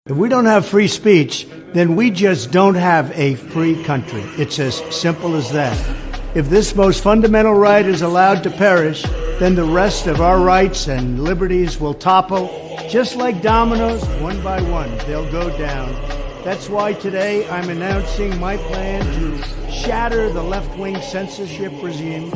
If we don't have free speech, then we just don't have a free country. It's as simple as that. If this most fundamental right is allowed to perish, then the rest of our rights and liberties will topple. Just like dominoes, one by one, they'll go down. That's why today I'm announcing my plan to shatter the left-wing censorship regime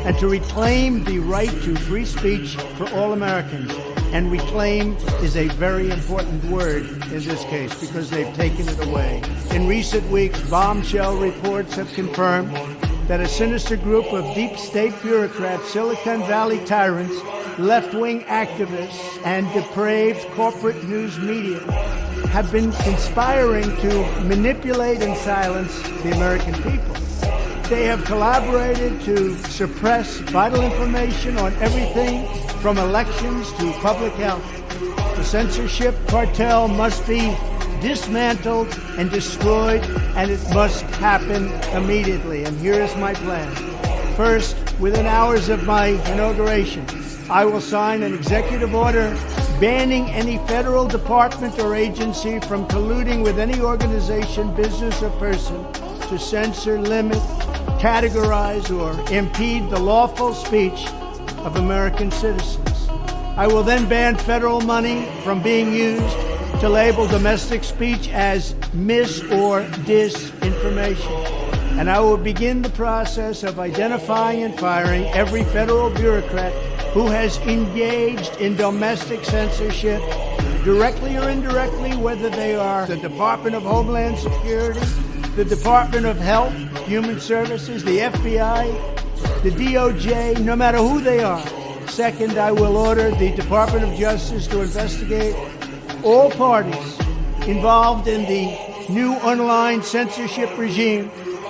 and to reclaim the right to free speech for all Americans. And reclaim is a very important word in this case because they've taken it away. In recent weeks, bombshell reports have confirmed that a sinister group of deep state bureaucrats, Silicon Valley tyrants, left-wing activists, and depraved corporate news media have been conspiring to manipulate and silence the American people. They have collaborated to suppress vital information on everything from elections to public health. The censorship cartel must be dismantled and destroyed, and it must happen immediately. And here is my plan. First, within hours of my inauguration, I will sign an executive order banning any federal department or agency from colluding with any organization, business, or person to censor, limit, categorize, or impede the lawful speech of American citizens. I will then ban federal money from being used to label domestic speech as mis- or disinformation. And I will begin the process of identifying and firing every federal bureaucrat who has engaged in domestic censorship, directly or indirectly, whether they are the Department of Homeland Security, the Department of Health, Human Services, the FBI, the DOJ, no matter who they are. Second, I will order the Department of Justice to investigate all parties involved in the new online censorship regime,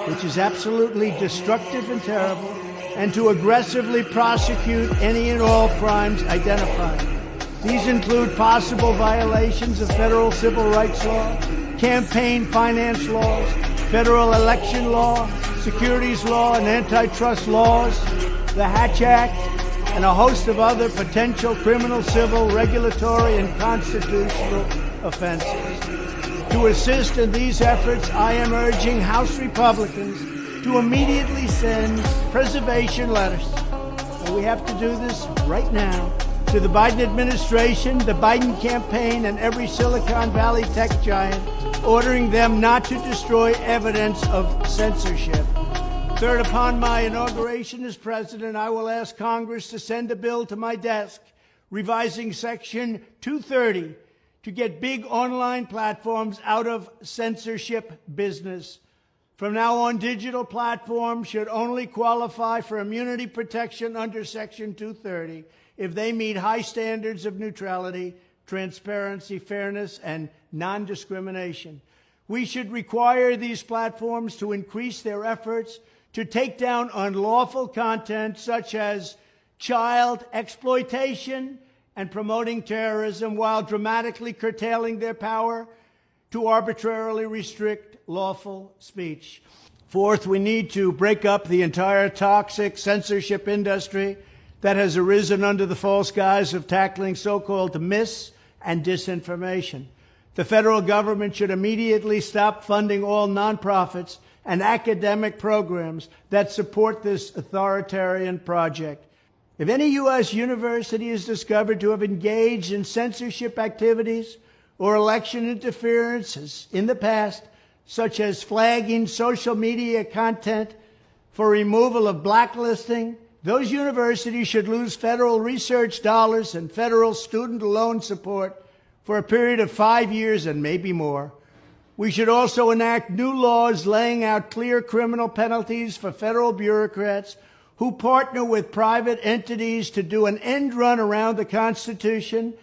which is absolutely destructive and terrible, and to aggressively prosecute any and all crimes identified. These include possible violations of federal civil rights law, campaign finance laws, federal election law, securities law, and antitrust laws, the Hatch Act, and a host of other potential criminal, civil, regulatory, and constitutional offenses. To assist in these efforts, I am urging House Republicans to immediately send preservation letters, and we have to do this right now, to the Biden administration, the Biden campaign, and every Silicon Valley tech giant, ordering them not to destroy evidence of censorship. Third, upon my inauguration as president, I will ask Congress to send a bill to my desk revising Section 230 to get big online platforms out of censorship business. From now on, digital platforms should only qualify for immunity protection under Section 230 if they meet high standards of neutrality, transparency, fairness, and non-discrimination. We should require these platforms to increase their efforts to take down unlawful content such as child exploitation and promoting terrorism, while dramatically curtailing their power to arbitrarily restrict lawful speech. Fourth, we need to break up the entire toxic censorship industry that has arisen under the false guise of tackling so-called mis- and disinformation. The federal government should immediately stop funding all nonprofits and academic programs that support this authoritarian project. If any U.S. university is discovered to have engaged in censorship activities or election interferences in the past, such as flagging social media content for removal of blacklisting, those universities should lose federal research dollars and federal student loan support for a period of 5 years and maybe more. We should also enact new laws laying out clear criminal penalties for federal bureaucrats who partner with private entities to do an end run around the Constitution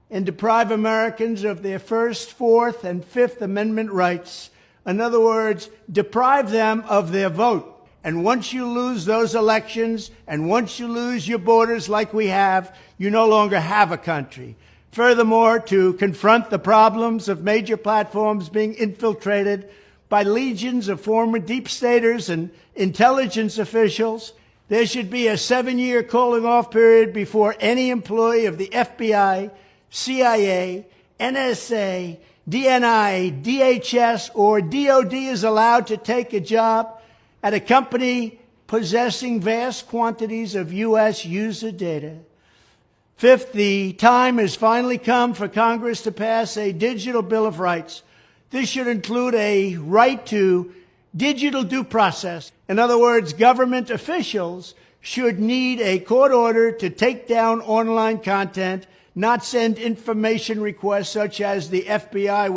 and deprive Americans of their First, Fourth, and Fifth Amendment rights. In other words, deprive them of their vote. And once you lose those elections, and once you lose your borders like we have, you no longer have a country. Furthermore, to confront the problems of major platforms being infiltrated by legions of former deep staters and intelligence officials, there should be a 7-year cooling-off period before any employee of the FBI, CIA, NSA, DNI, DHS, or DOD is allowed to take a job at a company possessing vast quantities of U.S. user data. Fifth, the time has finally come for Congress to pass a digital Bill of Rights. This should include a right to digital due process. In other words, government officials should need a court order to take down online content, not send information requests such as the FBI